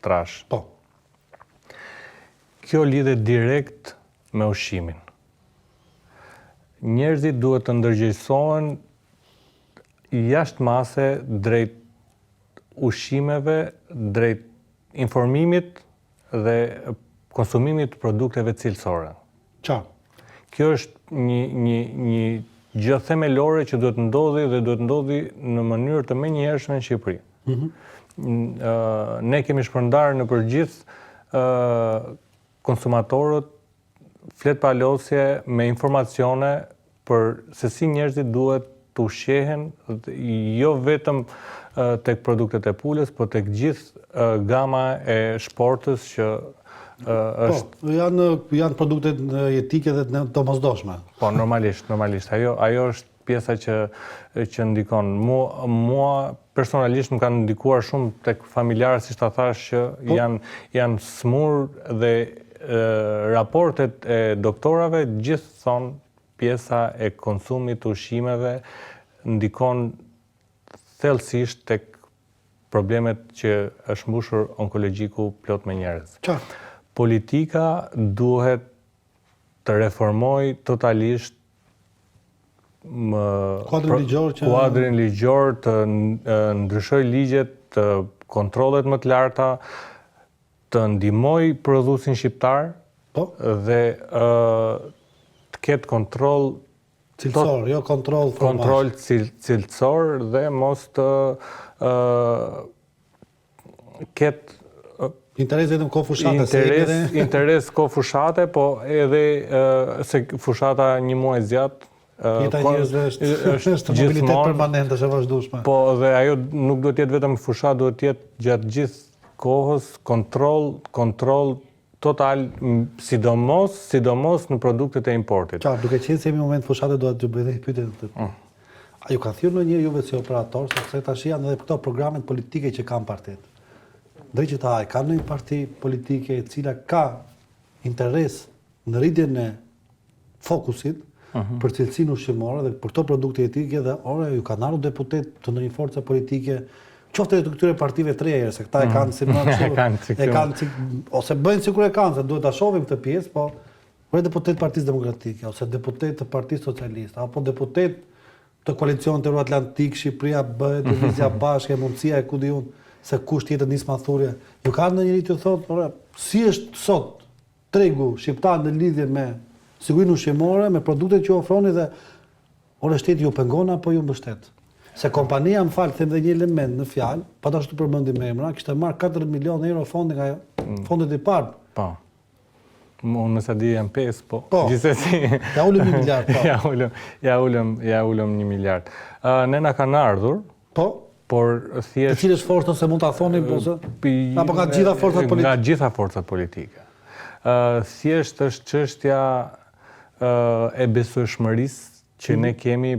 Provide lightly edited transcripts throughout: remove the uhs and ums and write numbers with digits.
trash. Po. Kjo lidhet direkt me ushqimin. Njerëzit duhet të ndërgjegjësohen jashtë mase drejt ushqimeve, drejt informimit dhe konsumimit të produkteve cilësore. Kjo është një gjë themelore që duhet ndodhi dhe duhet ndodhi në mënyrë të menjëhershme në Shqipëri. Ne kemi shpërndarë në përgjithë konsumatorët flet palosje me informacione për se si njerëzit duhet të ushqehen, jo vetëm tek produktet e pulës, por tek gjithë gama e shportës që është... Janë produktet jetike dhe domosdoshme. Po, normalisht. Ajo është pjesa që ndikon. Mua personalisht më kanë ndikuar shumë tek familjarë, si ta thash, që janë smur dhe raportet e doktorave gjithë thonë pjesa e konsumit të ushqimeve ndikon thellësisht tek problemet që është mbushur onkologjiku plot me njerëz. Politika duhet të reformoj totalisht kuadrin ligjor, të ndryshoj ligjet, të kontrollet më të larta, të ndihmoj prodhuesin shqiptar dhe të ketë kontroll cilësor, jo kontroll formazh. Kontroll cilësor dhe mos të ketë interes vetëm ko fushate. Interes ko fushate, po edhe se fushata një muaj zjatë. Jeta njerëzve është mobilitet permanente, është e vazhdueshme. Po dhe ajo nuk duhet jetë vetëm fushat, duhet jetë gjatë gjithë kohës kontroll total, sidomos në produktet e importit. Duke qenë se jemi në moment fushate, duhet të bëjë pyetje. A ju ka thirrur ndonjëherë juve si operator, sepse tash janë edhe këto programet politike që kanë partitë. Drejt që ta ka ndonjë parti politike e cila ka interes në rritjen e fokusit për cilësinë ushqimore dhe për këto produkte jetike dhe ju kanë ardhur deputet të ndonjë force politike, qoftë të këtyre partive të reja, se këta e kanë si ose bëjnë sikur e kanë, se duhet ta shohim këtë pjesë, po për deputet të Partisë Demokratike, ose deputet të Partisë Socialiste, apo deputet të koalicionit Euroatlantik, Shqipëria bëhet Lëvizja Bashke, mundësia e ku di unë, se kush tjetër nisë mathurje. Ju ka ndonjëri të thotë, si është sot tregu shqiptar në lidhje me sigurinë ushqimore, me produktet që ofroni dhe shteti ju pengon apo ju mbështet? Se kompania, më falë, them dhe një element në fjalë, pa ta shtu përmendim emra, kishte marrë 4 milion euro fondi nga fondet e parë. Po. Unë nësa di janë 5, po. Gjithsesi. Ja ulëm 1 miliard, po. Ja ulëm 1 miliard. Ne na kanë ardhur. Po. Por thjesht... Të cilës forcë nëse mund ta thonim, apo nga gjitha forcat politike? Nga gjitha forcat politike. Thjesht është çështja e besueshmërisë që ne kemi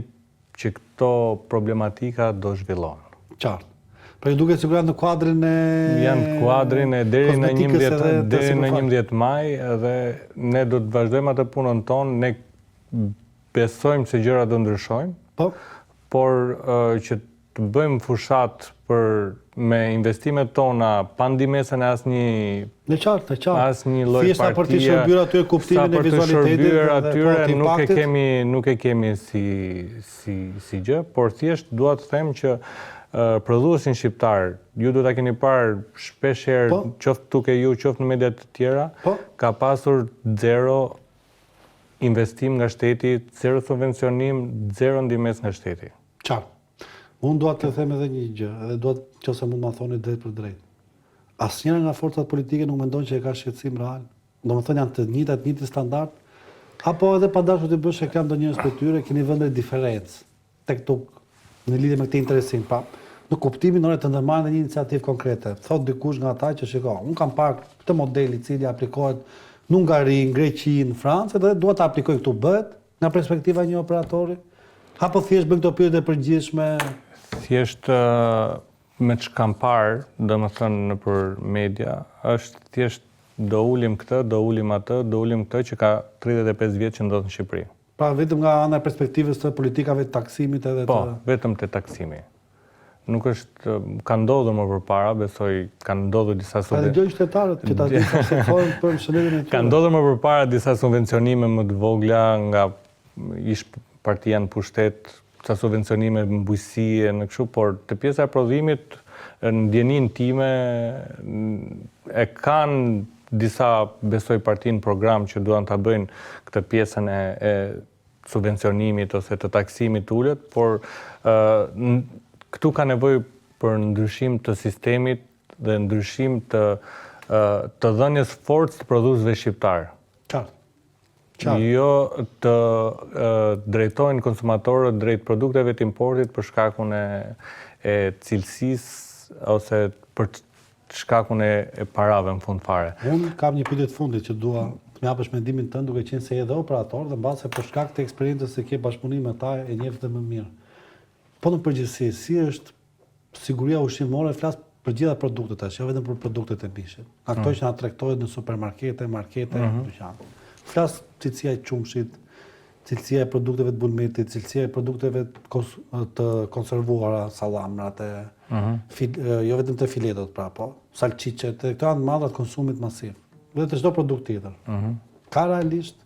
që këto problematika do zhvillohen. Qartë. Pra ju duket sigurisht në kuadrin e... Janë në kuadrin e deri në 11 maj dhe ne do të vazhdojmë atë punën tonë, ne besojmë se gjërat do ndryshojnë, por që të bëjmë fushat me investimet tona pa ndihmën e asnjë lloj partie. Thjeshta për të shërbyer aty kuptimin e vizualitetit dhe nuk e kemi si gjë, por thjesht dua të them që prodhuesin shqiptar, ju do ta keni parë shpeshherë qoftë tuke ju, qoftë në mediat të tjera, ka pasur zero investim nga shteti, zero subvencionim, zero ndihmë nga shteti. Qartë. Unë duat të them edhe një gjë, edhe duat qëse mund ma thoni drejt për drejt. Asnjëra nga forcat politike nuk mendon që e ka shqetësim real. Do më thonë janë të njëjtë standard, apo edhe pa dashur të bësh reklam ndonjërs për tyre, keni vënë diferencë tek në lidhje me këtë interesim. Pra, në kuptimin të ndërmarrën dhe një iniciativë konkrete. Thot dikush nga ata që shiko, unë kam parë këtë model i cili aplikohet në Hungari, në Greqi, në Francë, dhe dua ta aplikoj këtu, bëhet nga perspektiva e një operatori, apo thjesht bën këto pyetje të përgjithshme? Thjesht me që kam parë, domethënë nëpër media, është thjesht do ulim këtë, do ulim atë, do ulim këtë që ka 35 vjet që ndodh në Shqipëri. Pra vetëm nga ana e perspektivës të politikave të taksimit edhe të... Po, vetëm të taksimi. nuk është, ka ndodhur më përpara, besoj, kanë ndodhur disa subvencionime. Qytetarët që ta dinë se thonë për shëndetin e tyre. Ka ndodhur më përpara disa subvencionime më të vogla nga ish partia në pushtet, ca subvencionime në bujqësie, në kështu, por të pjesa e prodhimit, në ndjenin time, e kanë disa, besoj, parti në program që duan ta bëjnë këtë pjesën e subvencionimit ose të taksimit ulët, por këtu ka nevojë për ndryshim të sistemit dhe ndryshim të dhënies forcë të prodhuesve shqiptar. Jo të drejtojnë konsumatorët drejt produkteve të importit për shkakun e cilësisë ose për shkakun e parave në fund fare. Unë kam një pyetje të fundit që dua të më japësh mendimin tënd, duke qenë se je edhe operator dhe mbase për shkak të eksperiencës se ke bashkëpunim me ta e njeh dhe më mirë. Po në përgjithësi, si është siguria ushqimore, flas për gjitha produktet tash, jo vetëm për produktet e mishit. Ato që na tregtohet në supermarkete, markete, dyqane. Flas cilësia e qumshit, cilësia e produkteve të bulmetit, cilësia e produkteve të konservuara, sallamrat, jo vetëm të filetot, pra, po, salçiçet, këto janë madha të konsumit masiv. Dhe të çdo produkt tjetër. Ka realisht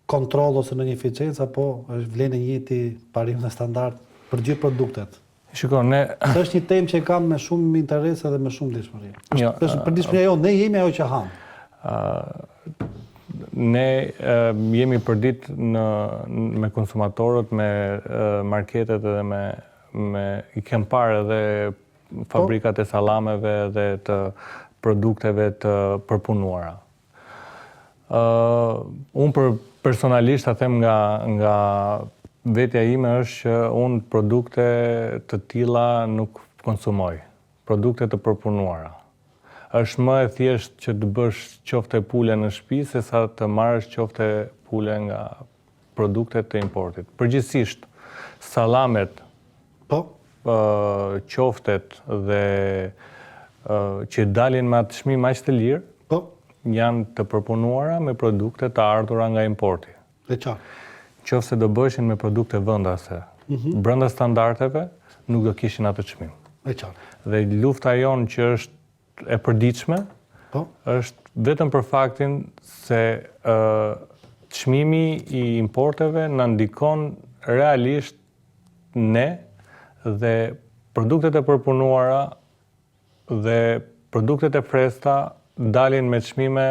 kontroll ose në një eficiencë, apo është vlenë e njëjti parim dhe standard për gjithë produktet? Shiko, ne... është një temë që kam me shumë interese dhe me shumë dishmëri. Për dishmëria jo, ne jemi ajo që hamë. Ne jemi përdit me konsumatorët, me marketet dhe i kem parë edhe fabrikat e salameve dhe të produkteve të përpunuara. Unë personalisht a them nga vetja ime është që unë produkte të tilla nuk konsumoj. Produkte të përpunuara. Është më e thjesht që të bësh qofte pule në shtëpi se sa të marrësh qofte pule nga produktet të importit. Përgjithsisht, sallamet, qoftet dhe që dalin me atë çmim aq të lirë, janë të përpunuara me produkte të ardhura nga importi. Dhe qartë. Qofse do bëheshin me produkte vendase, brenda standardeve, nuk do kishin atë çmim. Dhe qartë. Dhe lufta jonë që është e përditshme, është vetëm për faktin se çmimi i importeve na ndikon realisht ne dhe produktet e përpunuara dhe produktet e freskëta dalin me çmime